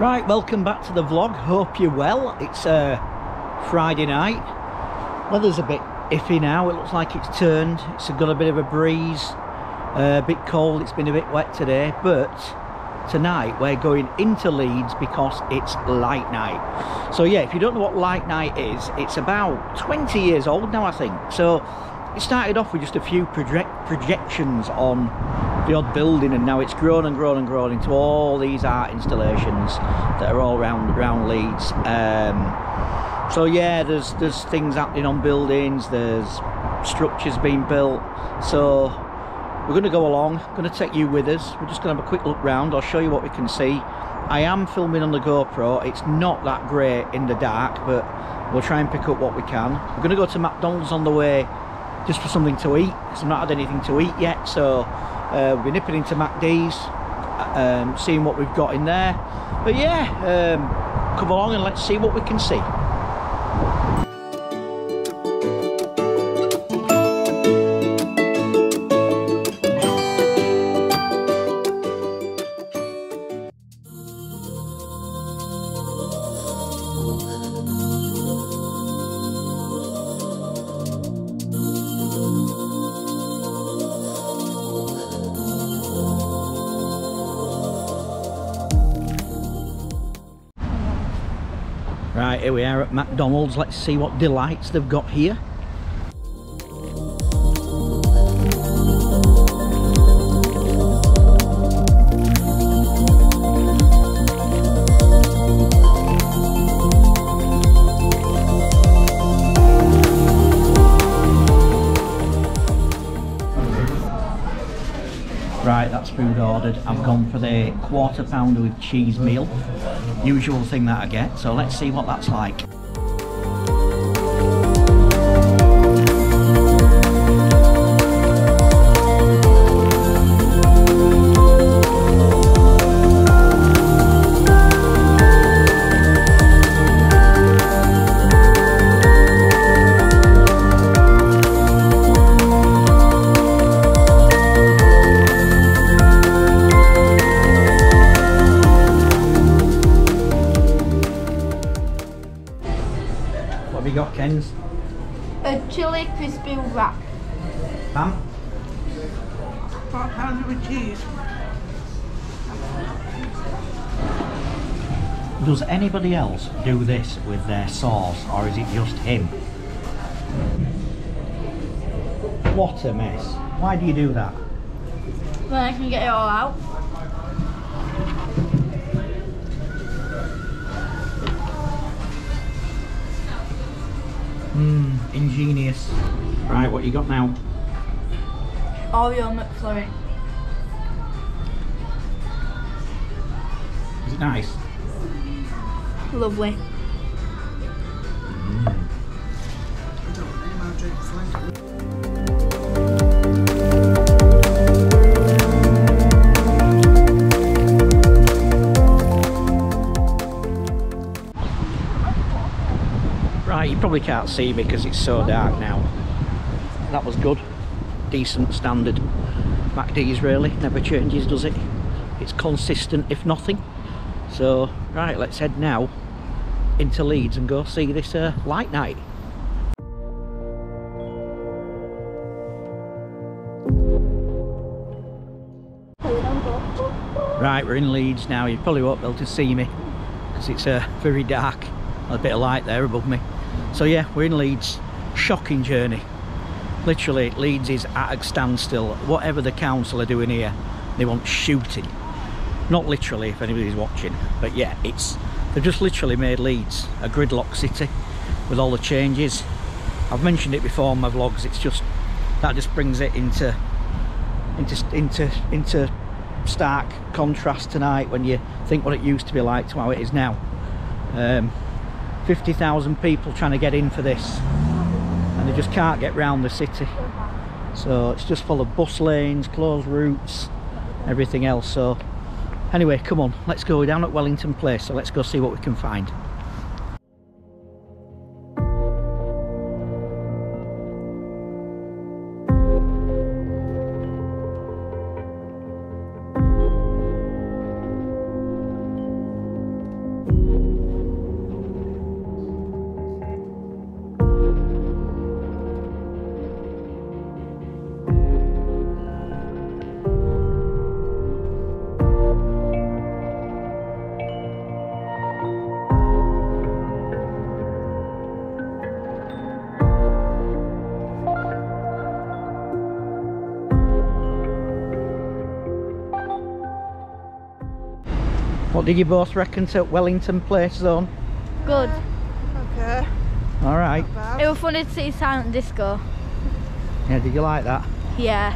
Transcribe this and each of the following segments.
Right, welcome back to the vlog. Hope you're well. It's Friday night. Weather's a bit iffy now. It looks like it's turned. It's got a bit of a breeze, a bit cold. It's been a bit wet today, but tonight we're going into Leeds because it's Light Night. So yeah, if you don't know what Light Night is, it's about 20 years old now, I think. So it started off with just a few projections on the odd building, and now it's grown and grown and grown into all these art installations that are all around Leeds. So yeah, there's things happening on buildings, there's structures being built. So we're going to go along, going to take you with us. We're just going to have a quick look round. I'll show you what we can see. I am filming on the GoPro. It's not that great in the dark, but we'll try and pick up what we can. We're going to go to McDonald's on the way just for something to eat, because I've not had anything to eat yet. So we'll be nipping into MacD's, seeing what we've got in there. But yeah, come along and let's see what we can see. Right, here we are at McDonald's. Let's see what delights they've got here. Right, that's food ordered. I've gone for the quarter pounder with cheese meal. Usual thing that I get, so let's see what that's like. What have you got, Kens? A chili crispy wrap. Pam? Quarter pounder with cheese. Does anybody else do this with their sauce, or is it just him? What a mess. Why do you do that? Then I can get it all out. Ingenious. Right, what you got now? Oreo McFlurry. Is it nice? Lovely. Right, you probably can't see me because it's so dark now. That was good. Decent standard. MacD's really, never changes, does it? It's consistent if nothing. So, right, let's head now into Leeds and go see this Light Night. Right, we're in Leeds now. You probably won't be able to see me because it's very dark. A bit of light there above me. So yeah, we're in Leeds. Shocking journey. Literally, Leeds is at a standstill. Whatever the council are doing here, they want shooting. Not literally, if anybody's watching, but yeah, they've just literally made Leeds a gridlock city with all the changes. I've mentioned it before on my vlogs. It's just that just brings it into stark contrast tonight when you think what it used to be like to how it is now. 50,000 people trying to get in for this, and they just can't get round the city. So it's just full of bus lanes, closed routes, everything else. So anyway, come on, let's go. We're down at Wellington Place, so let's go see what we can find. What did you both reckon to Wellington Place Zone? Good. Okay. All right. It was funny to see silent disco. Yeah, did you like that? Yeah.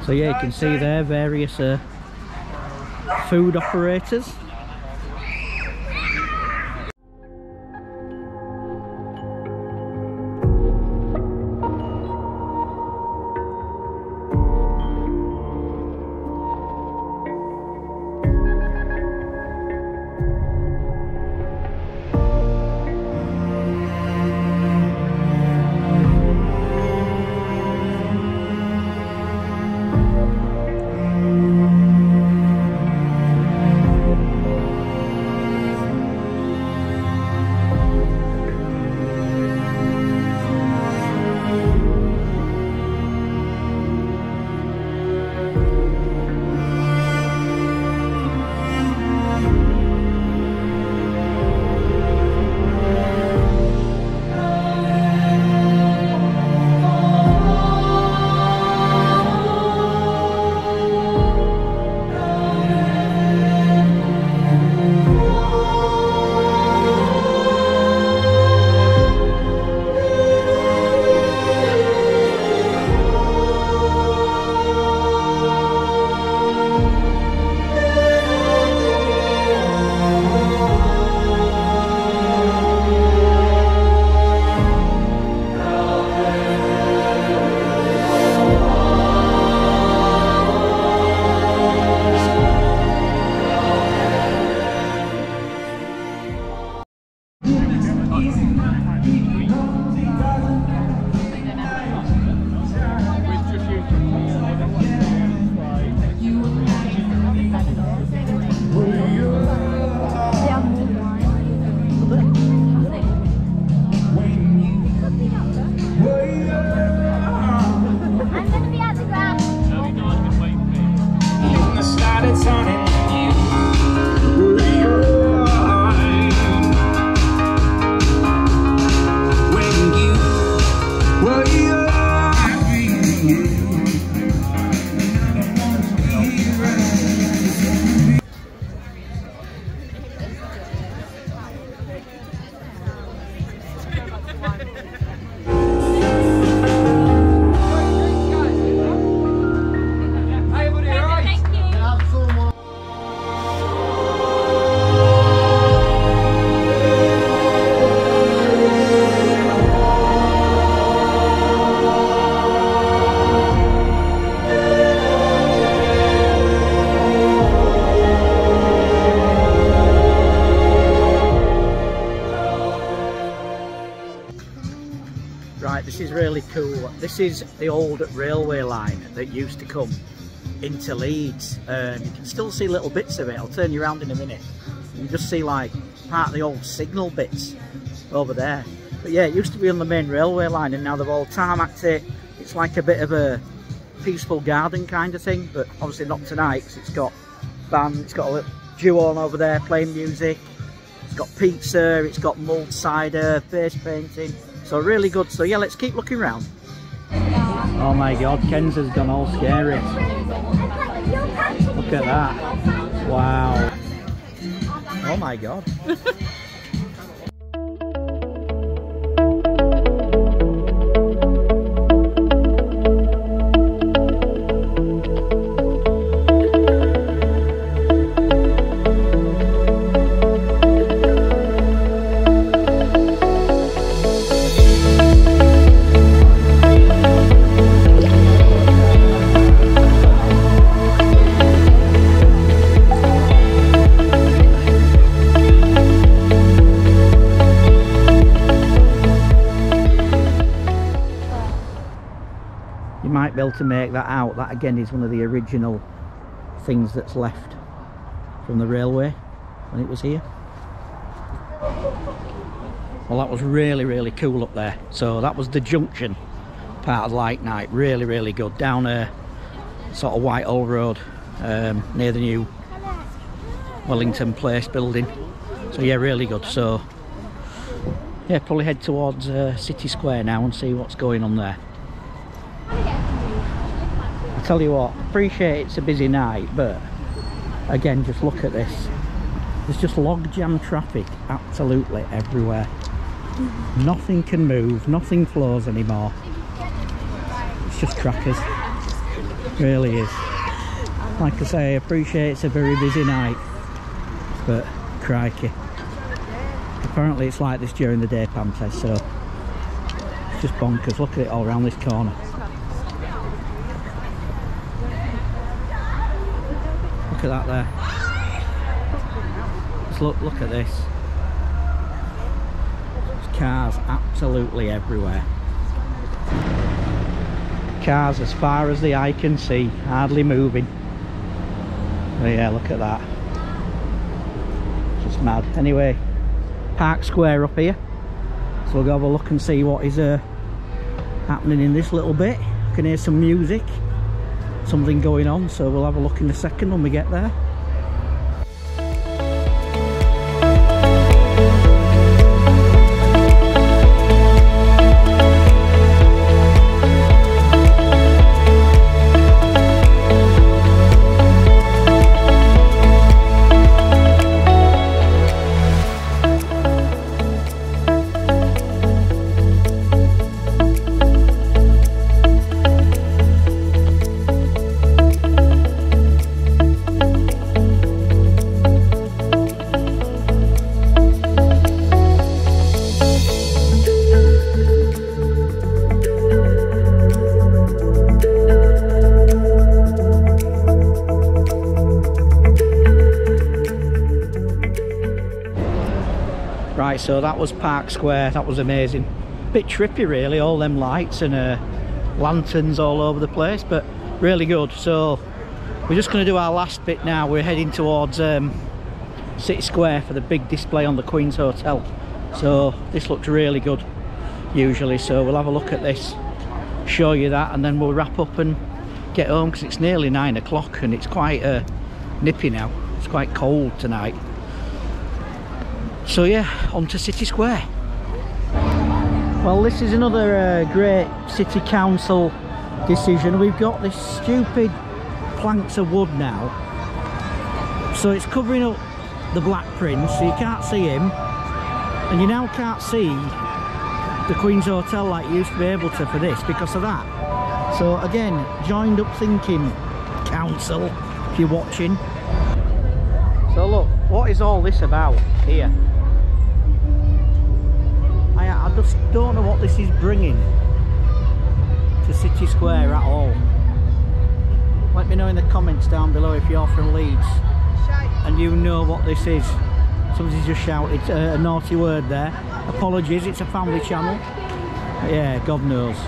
So yeah, you can see there various food operators. Right, this is really cool. This is the old railway line that used to come into Leeds. You can still see little bits of it. I'll turn you around in a minute. You just see like part of the old signal bits over there. But yeah, it used to be on the main railway line and now they've all tarmacked it. It's like a bit of a peaceful garden kind of thing, but obviously not tonight because it's got band, it's got a little duo on over there playing music. It's got pizza, it's got mulled cider, face painting. So really good. So yeah, let's keep looking around. Oh my god, Ken's has gone all scary. Look at that. Wow. Oh my god. Might be able to make that out. That again is one of the original things that's left from the railway when it was here. Well, that was really cool up there. So that was the junction part of Light Night. Really good. Down a sort of Whitehall Road near the new Wellington Place building. So yeah, really good. So yeah, probably head towards City Square now and see what's going on there. tell you what, appreciate it's a busy night, but again, just look at this. There's just logjam traffic absolutely everywhere. Nothing can move, nothing flows anymore. It's just crackers. It really is. Like I say, I appreciate it's a very busy night, but crikey. Apparently it's like this during the day, Pam says, so it's just bonkers. Look at it all around this corner. Look at that there. Just look at this. There's cars absolutely everywhere. Cars as far as the eye can see, hardly moving. But yeah, look at that. Just mad. Anyway, Park Square up here, so we'll go have a look and see what is happening in this little bit. I can hear some music, something going on, so we'll have a look in a second when we get there. Right, so that was Park Square. That was amazing. Bit trippy really, all them lights and lanterns all over the place, but really good. So we're just going to do our last bit now. We're heading towards City Square for the big display on the Queen's Hotel. So this looks really good usually, so we'll have a look at this, show you that, and then we'll wrap up and get home, because it's nearly 9 o'clock and it's quite nippy now. It's quite cold tonight. So yeah, on to City Square. Well, this is another great City Council decision. We've got this stupid planks of wood now, so it's covering up the Black Prince, so you can't see him, and you now can't see the Queen's Hotel like you used to be able to for this because of that. So again, joined up thinking, Council, if you're watching. So look, what is all this about here? I just don't know what this is bringing to City Square at all. Let me know in the comments down below if you're from Leeds and you know what this is. Somebody's just shouted a naughty word there. Apologies, it's a family channel. Yeah, God knows.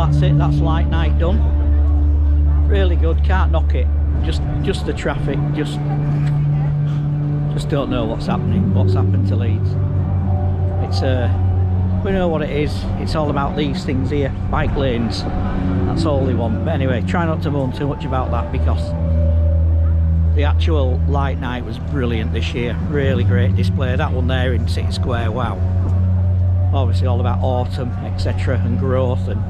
That's it, that's Light Night done. Really good, can't knock it. Just the traffic, just don't know what's happening, what's happened to Leeds. It's we know what it is. It's all about these things here, bike lanes. That's all they want. But anyway, try not to moan too much about that, because the actual Light Night was brilliant this year. Really great display. That one there in City Square, wow. Obviously all about autumn, etc., and growth and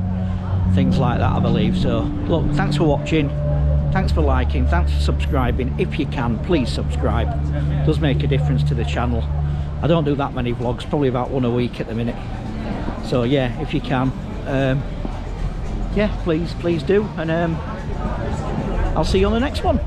things like that, I believe. So look, thanks for watching, thanks for liking, thanks for subscribing. If you can, please subscribe. It does make a difference to the channel. I don't do that many vlogs, probably about one a week at the minute. So yeah, if you can, yeah, please do, and I'll see you on the next one.